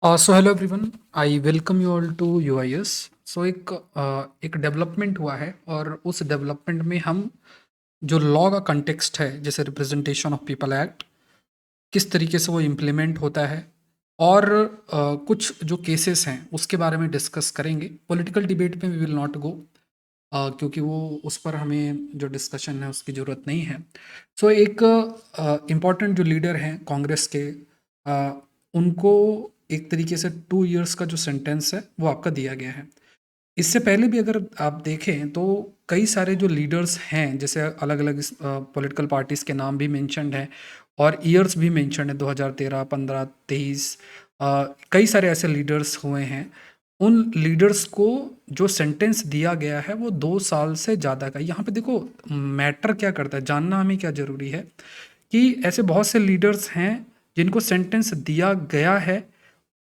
So hello everyone, I welcome you all to UIS. So एक development हुआ है और उस डेवलपमेंट में हम जो लॉ का कंटेक्स्ट है, जैसे रिप्रेजेंटेशन ऑफ पीपल एक्ट, किस तरीके से वो इम्प्लीमेंट होता है और कुछ जो केसेस हैं उसके बारे में डिस्कस करेंगे। पॉलिटिकल डिबेट में वी विल नॉट गो, क्योंकि वो उस पर हमें जो डिस्कशन है उसकी ज़रूरत नहीं है। सो एक इम्पॉर्टेंट जो लीडर हैं कांग्रेस के, उनको एक तरीके से 2 इयर्स का जो सेंटेंस है वो आपका दिया गया है। इससे पहले भी अगर आप देखें तो कई सारे जो लीडर्स हैं, जैसे अलग अलग पॉलिटिकल पार्टीज़ के नाम भी मेंशन्ड हैं और ईयर्स भी मेंशन्ड है, 2013, 15, 23। कई सारे ऐसे लीडर्स हुए हैं। उन लीडर्स को जो सेंटेंस दिया गया है वो 2 साल से ज़्यादा का। यहाँ पे देखो, मैटर क्या करता है, जानना हमें क्या ज़रूरी है कि ऐसे बहुत से लीडर्स हैं जिनको सेंटेंस दिया गया है,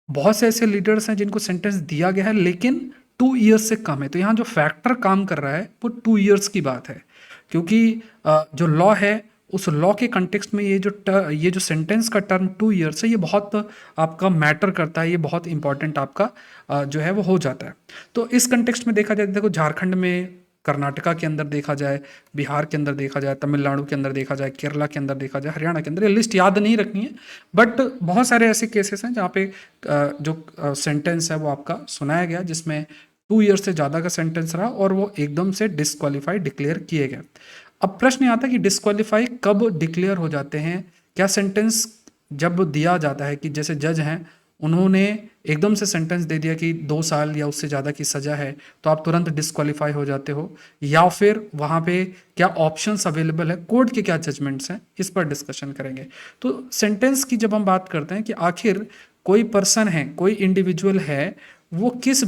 बहुत से ऐसे लीडर्स हैं जिनको सेंटेंस दिया गया है लेकिन 2 इयर्स से कम है। तो यहाँ जो फैक्टर काम कर रहा है वो 2 इयर्स की बात है, क्योंकि जो लॉ है उस लॉ के कंटेक्स्ट में ये जो सेंटेंस का टर्म 2 इयर्स है, ये बहुत आपका मैटर करता है, ये बहुत इंपॉर्टेंट आपका जो है वो हो जाता है। तो इस कंटेक्स्ट में देखा जाए, देखो झारखंड में, कर्नाटका के अंदर देखा जाए, बिहार के अंदर देखा जाए, तमिलनाडु के अंदर देखा जाए, केरला के अंदर देखा जाए, हरियाणा के अंदर, ये लिस्ट याद नहीं रखनी है, बट बहुत सारे ऐसे केसेस हैं जहाँ पे जो सेंटेंस है वो आपका सुनाया गया जिसमें 2 इयर्स से ज़्यादा का सेंटेंस रहा और वो एकदम से डिस्क्वालीफाई डिक्लेयर किए गए। अब प्रश्न ये आता है कि डिस्क्वालीफाई कब डिक्लेयर हो जाते हैं? क्या सेंटेंस जब दिया जाता है कि जैसे जज हैं, उन्होंने एकदम से सेंटेंस दे दिया कि 2 साल या उससे ज़्यादा की सज़ा है, तो आप तुरंत डिस्क्वालीफाई हो जाते हो, या फिर वहाँ पे क्या ऑप्शंस अवेलेबल है, कोर्ट के क्या जजमेंट्स हैं, इस पर डिस्कशन करेंगे। तो सेंटेंस की जब हम बात करते हैं कि आखिर कोई पर्सन है, कोई इंडिविजुअल है, वो किस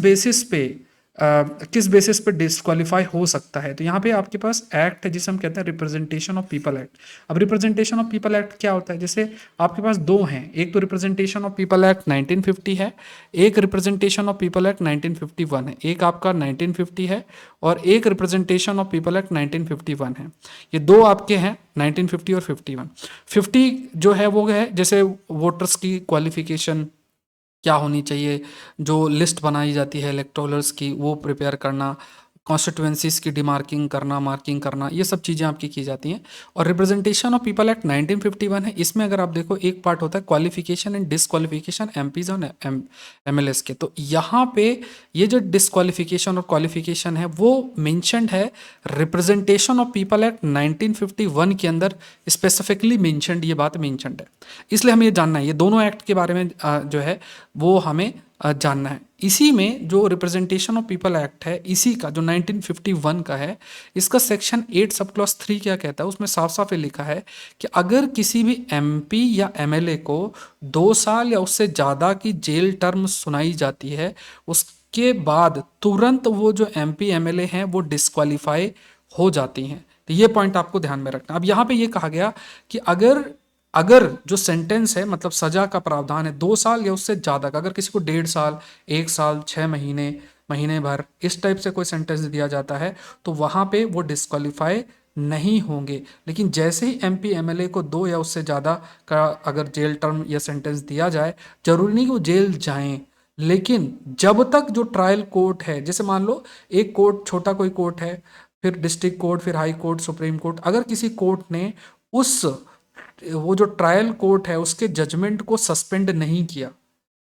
बेसिस पे डिस्क्वालीफाई हो सकता है, तो यहाँ पे आपके पास एक्ट है जिसे हम कहते हैं रिप्रेजेंटेशन ऑफ पीपल एक्ट। अब रिप्रेजेंटेशन ऑफ पीपल एक्ट क्या होता है? जैसे आपके पास दो हैं, एक तो रिप्रेजेंटेशन ऑफ पीपल एक्ट 1950 है, एक रिप्रेजेंटेशन ऑफ पीपल एक्ट 1951 है। एक आपका 1950 है और एक रिप्रेजेंटेशन ऑफ पीपल एक्ट 1951 है। ये दो आपके हैं, 1950 और 51। 50 जो है वो है जैसे वोटर्स की क्वालिफिकेशन क्या होनी चाहिए, जो लिस्ट बनाई जाती है इलेक्टोरल्स की वो प्रिपेयर करना, कॉन्स्टिट्यूएंसीज की डिमार्किंग करना, मार्किंग करना, ये सब चीज़ें आपकी की जाती हैं। और रिप्रेजेंटेशन ऑफ पीपल एक्ट 1951 है, इसमें अगर आप देखो एक पार्ट होता है क्वालिफिकेशन एंड डिसक्वालिफिकेशन एमपीज और एमएलएस के। तो यहाँ पे ये जो डिसक्वालिफिकेशन और क्वालिफिकेशन है वो मेंशन्ड है रिप्रेजेंटेशन ऑफ पीपल एक्ट 1951 के अंदर, स्पेसिफिकली मेंशन्ड, ये बात मेंशन्ड है। इसलिए हमें ये जानना है, ये दोनों एक्ट के बारे में जो है वो हमें जानना है। इसी में जो रिप्रेजेंटेशन ऑफ पीपल एक्ट है, इसी का जो 1951 का है, इसका सेक्शन 8 सब क्लॉज 3 क्या कहता है, उसमें साफ साफ ये लिखा है कि अगर किसी भी एमपी या एमएलए को 2 साल या उससे ज़्यादा की जेल टर्म सुनाई जाती है, उसके बाद तुरंत वो जो एमपी एमएलए हैं वो डिस्क्वालीफाई हो जाती हैं। तो ये पॉइंट आपको ध्यान में रखना। अब यहाँ पे ये कहा गया कि अगर अगर जो सेंटेंस है, मतलब सजा का प्रावधान है 2 साल या उससे ज़्यादा का, अगर किसी को 1.5 साल, 1 साल, 6 महीने, महीने भर, इस टाइप से कोई सेंटेंस दिया जाता है तो वहाँ पे वो डिस्क्वालीफाई नहीं होंगे। लेकिन जैसे ही एमपी एमएलए को 2 या उससे ज़्यादा का अगर जेल टर्म या सेंटेंस दिया जाए, जरूरी नहीं कि वो जेल जाएं, लेकिन जब तक जो ट्रायल कोर्ट है, जैसे मान लो एक कोर्ट, छोटा कोई कोर्ट है, फिर डिस्ट्रिक्ट कोर्ट, फिर हाई कोर्ट, सुप्रीम कोर्ट, अगर किसी कोर्ट ने उस वो जो ट्रायल कोर्ट है उसके जजमेंट को सस्पेंड नहीं किया,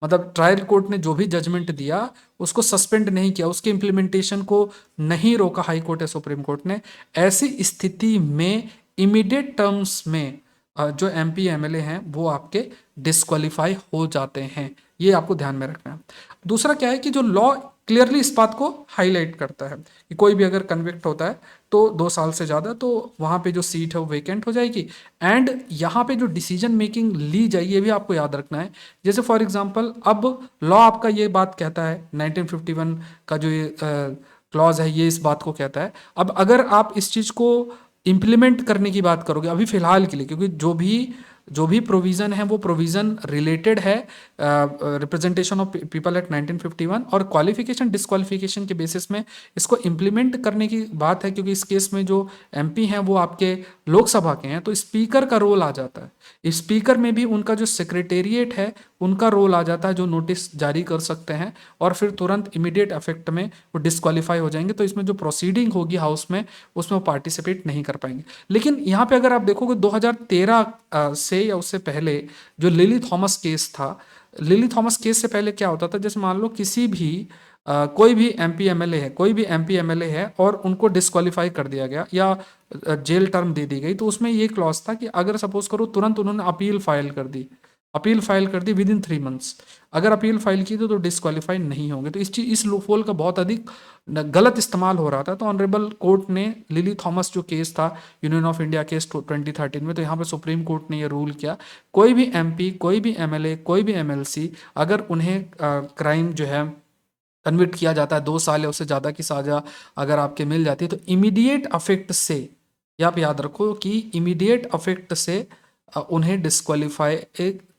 मतलब ट्रायल कोर्ट ने जो भी जजमेंट दिया उसको सस्पेंड नहीं किया, उसके इम्प्लीमेंटेशन को नहीं रोका हाई कोर्ट या सुप्रीम कोर्ट ने, ऐसी स्थिति में इमीडिएट टर्म्स में जो एमपी एमएलए हैं वो आपके डिस्क्वालीफाई हो जाते हैं। ये आपको ध्यान में रखना है। दूसरा क्या है कि जो लॉ क्लियरली इस बात को हाईलाइट करता है कि कोई भी अगर कन्विक्ट होता है तो 2 साल से ज़्यादा, तो वहाँ पे जो सीट है वो वेकेंट हो जाएगी। एंड यहाँ पे जो डिसीजन मेकिंग ली जाए ये भी आपको याद रखना है। जैसे फॉर एग्जांपल अब लॉ आपका ये बात कहता है, 1951 का जो ये क्लॉज है ये इस बात को कहता है। अब अगर आप इस चीज़ को इम्प्लीमेंट करने की बात करोगे अभी फिलहाल के लिए, क्योंकि जो भी प्रोविज़न है वो प्रोविज़न रिलेटेड है रिप्रेजेंटेशन ऑफ पीपल एक्ट 1951 और क्वालिफिकेशन डिस्क्वालिफिकेशन के बेसिस में इसको इम्प्लीमेंट करने की बात है, क्योंकि इस केस में जो एमपी हैं वो आपके लोकसभा के हैं, तो स्पीकर का रोल आ जाता है। स्पीकर में भी उनका जो सेक्रेटेरिएट है उनका रोल आ जाता है, जो नोटिस जारी कर सकते हैं और फिर तुरंत इमीडिएट इफेक्ट में वो डिस्क्वालीफाई हो जाएंगे। तो इसमें जो प्रोसीडिंग होगी हाउस में, उसमें वो पार्टिसिपेट नहीं कर पाएंगे। लेकिन यहाँ पे अगर आप देखोगे 2013 से या उससे पहले जो लिली थॉमस केस था, लिली थॉमस केस से पहले क्या होता था, जैसे मान लो किसी भी कोई भी एमपी एमएलए है, कोई भी एमपी एमएलए है और उनको डिस्क्वालीफाई कर दिया गया या जेल टर्म दे दी गई, तो उसमें ये क्लॉज था कि अगर सपोज करो तुरंत उन्होंने अपील फाइल कर दी, अपील फाइल कर दी विद इन 3 मंथ्स, अगर अपील फाइल की तो डिस्क्वालीफाई नहीं होंगे। तो इस लूपहोल का बहुत अधिक गलत इस्तेमाल हो रहा था। तो ऑनरेबल कोर्ट ने लिली थॉमस जो केस था, यूनियन ऑफ इंडिया केस 2013 में, तो यहाँ पे सुप्रीम कोर्ट ने ये रूल किया, कोई भी एमपी, कोई भी एमएलए, कोई भी एमएलसी, अगर उन्हें क्राइम जो है कन्विक्ट किया जाता है, 2 साल या उससे ज़्यादा की सजा अगर आपके मिल जाती है, तो इमीडिएट अफेक्ट से, ये आप याद रखो कि इमीडिएट अफेक्ट से उन्हें डिस्क्वालीफाई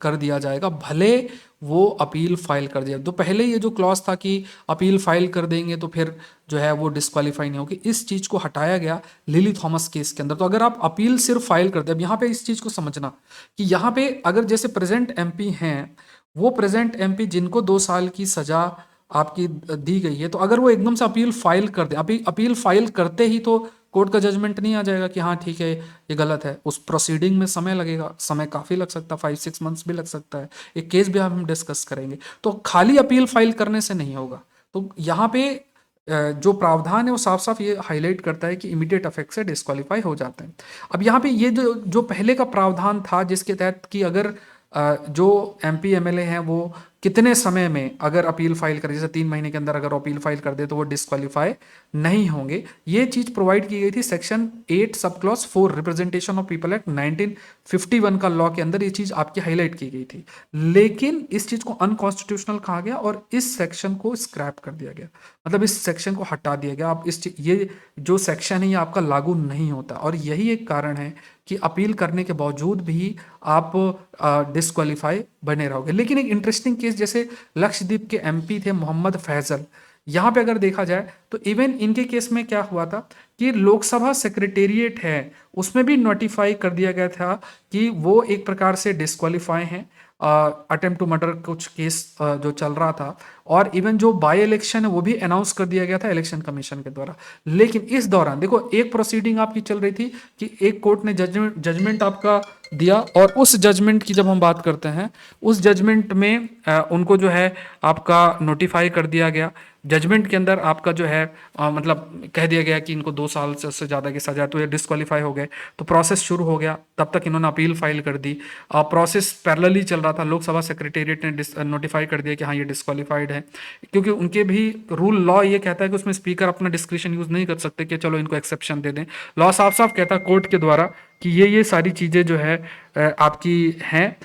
कर दिया जाएगा, भले वो अपील फाइल कर दिया। तो पहले ये जो क्लॉज था कि अपील फाइल कर देंगे तो फिर जो है वो डिस्क्वालीफाई नहीं होगी, इस चीज़ को हटाया गया लिली थॉमस केस के अंदर। तो अगर आप अपील सिर्फ फाइल करते हैं, अब यहाँ पे इस चीज़ को समझना कि यहाँ पे अगर जैसे प्रेजेंट एमपी हैं, वो प्रेजेंट एमपी जिनको 2 साल की सजा आपकी दी गई है, तो अगर वो एकदम से अपील फाइल कर दे, अपील फाइल करते ही तो कोर्ट का जजमेंट नहीं आ जाएगा कि हाँ ठीक है ये गलत है, उस प्रोसीडिंग में समय लगेगा, समय काफ़ी लग सकता है, 5-6 मंथ्स भी लग सकता है। एक केस भी हम डिस्कस करेंगे। तो खाली अपील फाइल करने से नहीं होगा। तो यहाँ पे जो प्रावधान है वो साफ साफ ये हाईलाइट करता है कि इमीडिएट अफेक्ट से डिस्क्वालीफाई हो जाते हैं। अब यहाँ पे ये जो पहले का प्रावधान था जिसके तहत कि अगर जो एमपी एमएलए हैं वो कितने समय में अगर अपील फाइल करें, जैसे 3 महीने के अंदर अगर अपील फाइल कर दे तो वो डिस्क्वालीफाई नहीं होंगे, ये चीज प्रोवाइड की गई थी section 8 sub clause 4 representation of People Act 1951 का लॉ के अंदर। ये चीज आपकी हाईलाइट की गई थी, लेकिन इस चीज को अनकॉन्स्टिट्यूशनल कहा गया और इस सेक्शन को स्क्रैप कर दिया गया, मतलब इस सेक्शन को हटा दिया गया। आप ये जो सेक्शन है ये आपका लागू नहीं होता, और यही एक कारण है कि अपील करने के बावजूद भी आप डिस्क्वालीफाई बने रहोगे। लेकिन एक इंटरेस्टिंग केस, जैसे लक्षद्वीप के एमपी थे मोहम्मद फैजल, यहाँ पे अगर देखा जाए तो इवन इनके केस में क्या हुआ था कि लोकसभा सेक्रेटेरिएट है उसमें भी नोटिफाई कर दिया गया था कि वो एक प्रकार से डिस्क्वालीफाई हैं, अटेम्प्ट टू मर्डर कुछ केस जो चल रहा था, और इवन जो बाई इलेक्शन है वो भी अनाउंस कर दिया गया था इलेक्शन कमीशन के द्वारा। लेकिन इस दौरान देखो एक प्रोसीडिंग आपकी चल रही थी कि एक कोर्ट ने जजमेंट आपका दिया, और उस जजमेंट की जब हम बात करते हैं, उस जजमेंट में उनको जो है आपका नोटिफाई कर दिया गया। जजमेंट के अंदर आपका जो है मतलब कह दिया गया कि इनको 2 साल से उससे ज़्यादा की सजा, तो ये डिस्क्वालीफाई हो गए। तो प्रोसेस शुरू हो गया, तब तक इन्होंने अपील फाइल कर दी। प्रोसेस पैरेलली चल रहा था, लोकसभा सेक्रेटेरिएट ने नोटिफाई कर दिया कि हाँ ये डिस्क्वालीफाइड है, क्योंकि उनके भी रूल लॉ ये कहता है कि उसमें स्पीकर अपना डिस्क्रिप्शन यूज़ नहीं कर सकते कि चलो इनको एक्सेप्शन दे दें। लॉ साफ साफ कहता है कोर्ट के द्वारा कि ये सारी चीज़ें जो है आपकी हैं,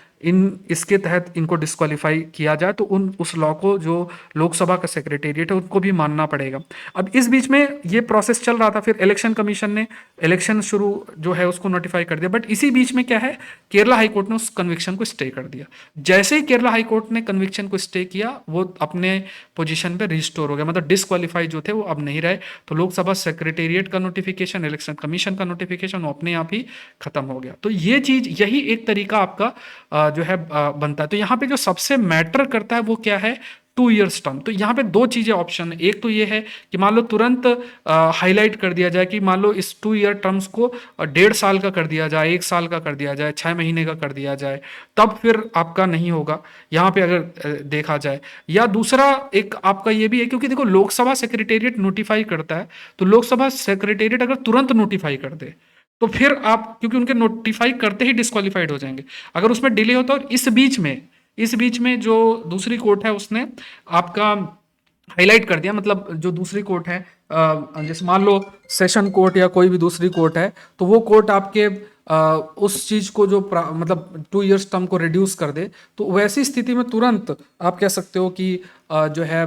इसके तहत इनको डिस्क्वालीफाई किया जाए, तो उस लॉ को जो लोकसभा का सेक्रेटेरिएट है उनको भी मानना पड़ेगा। अब इस बीच में ये प्रोसेस चल रहा था, फिर इलेक्शन कमीशन ने इलेक्शन शुरू जो है उसको नोटिफाई कर दिया। बट इसी बीच में क्या है, केरला हाईकोर्ट ने उस कन्विक्शन को स्टे कर दिया। जैसे ही केरला हाईकोर्ट ने कन्विक्शन को स्टे किया, वो अपने पोजीशन पे रिस्टोर हो गया, मतलब डिस्क्वालीफाई जो थे वो अब नहीं रहे। तो लोकसभा सेक्रेटेरिएट का नोटिफिकेशन, इलेक्शन कमीशन का नोटिफिकेशन वो अपने आप ही खत्म हो गया। तो ये चीज, यही एक तरीका आपका जो है बनता है। तो यहाँ पे जो सबसे मैटर करता है वो क्या है, 2 ईयर्स टर्म। तो यहाँ पे 2 चीजें ऑप्शन है, एक तो ये है कि मान लो तुरंत हाईलाइट कर दिया जाए कि मान लो इस 2 ईयर टर्म्स को 1.5 साल का कर दिया जाए, 1 साल का कर दिया जाए, 6 महीने का कर दिया जाए, तब फिर आपका नहीं होगा यहाँ पे अगर देखा जाए। या दूसरा एक आपका ये भी है, क्योंकि देखो लोकसभा सेक्रेटेरिएट नोटिफाई करता है, तो लोकसभा सेक्रेटेरिएट अगर तुरंत नोटिफाई कर दे तो फिर आप, क्योंकि उनके नोटिफाई करते ही डिस्क्वालीफाइड हो जाएंगे। अगर उसमें डिले होता है, और इस बीच में जो दूसरी कोर्ट है उसने आपका हाईलाइट कर दिया, मतलब जो दूसरी कोर्ट है जैसे मान लो सेशन कोर्ट या कोई भी दूसरी कोर्ट है, तो वो कोर्ट आपके उस चीज को जो मतलब 2 ईयर्स टर्म को रिड्यूस कर दे, तो वैसी स्थिति में तुरंत आप कह सकते हो कि जो है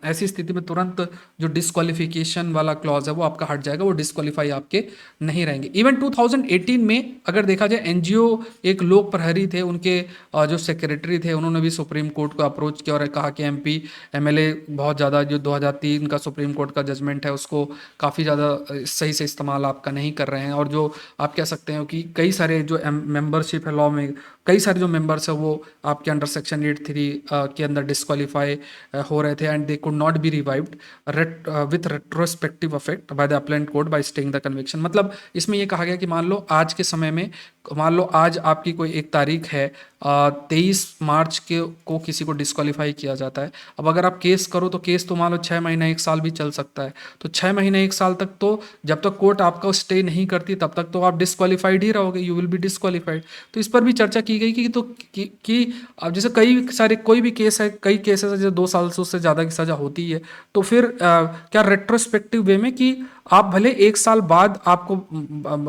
ऐसी स्थिति में तुरंत जो डिस्क्वालिफिकेशन वाला क्लॉज है वो आपका हट जाएगा, वो डिस्क्वालीफाई आपके नहीं रहेंगे। इवन 2018 में अगर देखा जाए, एनजीओ एक लोक प्रहरी थे, उनके जो सेक्रेटरी थे उन्होंने भी सुप्रीम कोर्ट को अप्रोच किया और कहा कि एमपी एमएलए बहुत ज़्यादा जो 2003 का सुप्रीम कोर्ट का जजमेंट है उसको काफ़ी ज़्यादा सही से इस्तेमाल आपका नहीं कर रहे हैं, और जो आप कह सकते हो कि कई सारे जो मेंबरशिप है लॉ में, कई सारे जो मेंबर्स है वो आपके अंडर सेक्शन 83 के अंदर डिस्क्वालीफाई हो रहे थे, and they could not be revived with retrospective effect by the appellate court by staying the conviction. मतलब इसमें ये कहा गया कि मान लो आज के समय में, मान लो आज आपकी कोई एक तारीख है, 23 मार्च के को किसी को डिस्क्वालीफाई किया जाता है। अब अगर आप केस करो तो केस तो मान लो 6 महीना 1 साल भी चल सकता है, तो 6 महीने 1 साल तक तो जब तक कोर्ट आपका स्टे नहीं करती तब तक तो आप डिस्क्वालीफाइड ही रहोगे, यू विल बी डिस्क्वालीफाइड। तो इस पर भी चर्चा की गई कि अब जैसे कई सारे कोई भी केस है, कई केसेस है जैसे 2 साल से उससे ज़्यादा की सज़ा होती है, तो फिर क्या रेट्रोस्पेक्टिव वे में कि आप भले 1 साल बाद आपको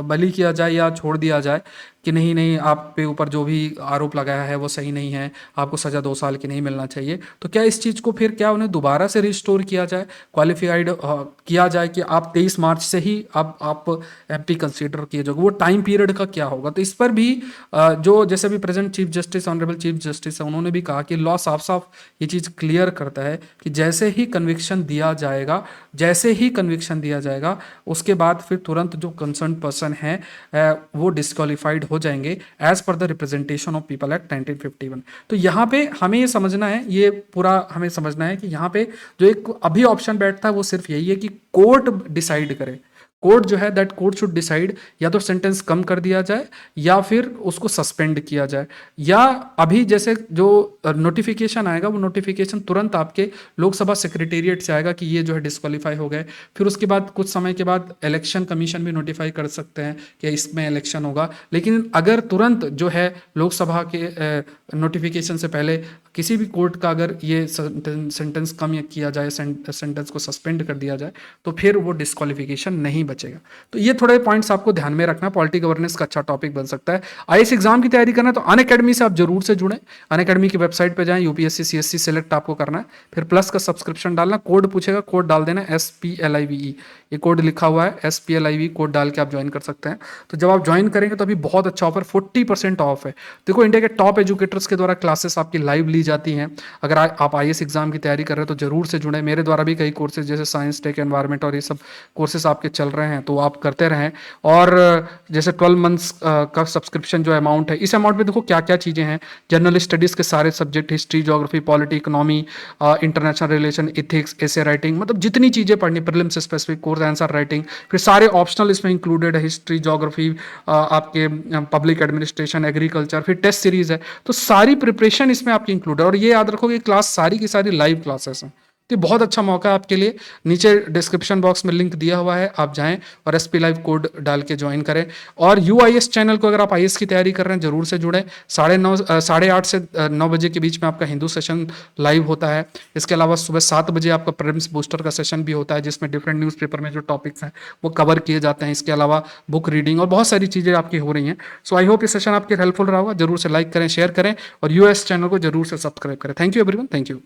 बली किया जाए या छोड़ दिया जाए कि नहीं नहीं आप पे ऊपर जो भी आरोप लगाया है वो सही नहीं है, आपको सज़ा 2 साल की नहीं मिलना चाहिए, तो क्या इस चीज़ को फिर क्या उन्हें दोबारा से रिस्टोर किया जाए, क्वालिफाइड किया जाए कि आप 23 मार्च से ही आप एमपी कंसीडर किए जाओगे, वो टाइम पीरियड का क्या होगा। तो इस पर भी जो जैसे भी present chief justice honourable chief justice है उन्होंने भी कहा कि लॉ साफ साफ ये चीज़ क्लियर करता है कि जैसे ही कन्विक्शन दिया जाएगा, जैसे ही कन्विक्शन दिया जाएगा उसके बाद फिर तुरंत जो कंसर्न पर्सन है वो डिस्क्वालीफाइड हो जाएंगे as per the Representation of People Act 1951। तो यहाँ पे हमें ये समझना है, ये पूरा हमें समझना है कि यहाँ पे जो एक अभी ऑप्शन बैठता है वो सिर्फ यही है कि कोर्ट डिसाइड करे, कोर्ट जो है दैट कोर्ट शुड डिसाइड, या तो सेंटेंस कम कर दिया जाए या फिर उसको सस्पेंड किया जाए, या अभी जैसे जो नोटिफिकेशन आएगा वो नोटिफिकेशन तुरंत आपके लोकसभा सेक्रेटेरिएट से आएगा कि ये जो है डिस्क्वालीफाई हो गए, फिर उसके बाद कुछ समय के बाद इलेक्शन कमीशन भी नोटिफाई कर सकते हैं कि इसमें इलेक्शन होगा। लेकिन अगर तुरंत जो है लोकसभा के नोटिफिकेशन से पहले किसी भी कोर्ट का अगर ये सेंटेंस कम किया जाए, सेंटेंस को सस्पेंड कर दिया जाए, तो फिर वो डिस्क्वालिफिकेशन नहीं बचेगा। तो ये थोड़े पॉइंट्स आपको ध्यान में रखना, पॉलिटी गवर्नेंस का अच्छा टॉपिक बन सकता है। आईएएस एग्जाम की तैयारी करना है तो अनअकैडमी से आप जरूर से जुड़ें, अनअकैडमी की वेबसाइट पे जाएं, यूपीएससी सीएससी सेलेक्ट आपको करना है, फिर प्लस का सब्सक्रिप्शन डालना, कोड पूछेगा, कोड डाल देना SPLIVE, ये कोड लिखा हुआ है SPLIVE, कोड डाल के आप ज्वाइन कर सकते हैं। तो जब आप ज्वाइन करेंगे तो अभी बहुत अच्छा ऑफर 40% ऑफ है। देखो इंडिया के टॉप एजुकेटर्स के द्वारा क्लासेस आपकी लाइव ली जाती हैं। अगर आप आईएएस एग्जाम की तैयारी कर रहे हैं तो जरूर से जुड़े, मेरे द्वारा भी कई कोर्सेज जैसे साइंस टेक एनवायरमेंट और ये सब कोर्सेज आपके चल रहे हैं, तो आप करते रहें। और जैसे 12 मंथ्स का सब्सक्रिप्शन जो अमाउंट है, इस अमाउंट में देखो क्या क्या चीज़ें हैं, जनरल स्टडीज़ के सारे subject, history, geography, polity, economy, international relation, ethics, essay writing, मतलब जितनी चीज़ें पढ़नी, prelims specific course, answer writing, फिर सारे ऑप्शनल इसमें इंक्लूडेड है, हिस्ट्री, ज्योग्राफी, आपके पब्लिक एडमिनिस्ट्रेशन, एग्रीकल्चर, फिर टेस्ट सीरीज है, तो सारी प्रिपरेशन इसमें आपकी इंक्लूड है। और ये याद रखो कि क्लास सारी की सारी लाइव क्लासेस हैं, तो बहुत अच्छा मौका है आपके लिए। नीचे डिस्क्रिप्शन बॉक्स में लिंक दिया हुआ है, आप जाएं और SP लाइव कोड डाल के ज्वाइन करें। और UIS चैनल को अगर आप IAS की तैयारी कर रहे हैं जरूर से जुड़ें। 8:30 से 9 बजे के बीच में आपका हिंदू सेशन लाइव होता है। इसके अलावा सुबह 7 बजे आपका प्रीलिम्स बूस्टर का सेशन भी होता है, जिसमें डिफरेंट न्यूज़पेपर में जो टॉपिक्स हैं वो कवर किए जाते हैं। इसके अलावा बुक रीडिंग और बहुत सारी चीज़ें आपकी हो रही हैं। सो आई होप ये सेशन आपके हेल्पफुल रहा होगा। जरूर से लाइक करें, शेयर करें और US चैनल को जरूर से सब्सक्राइब करें। Thank you everyone, thank you.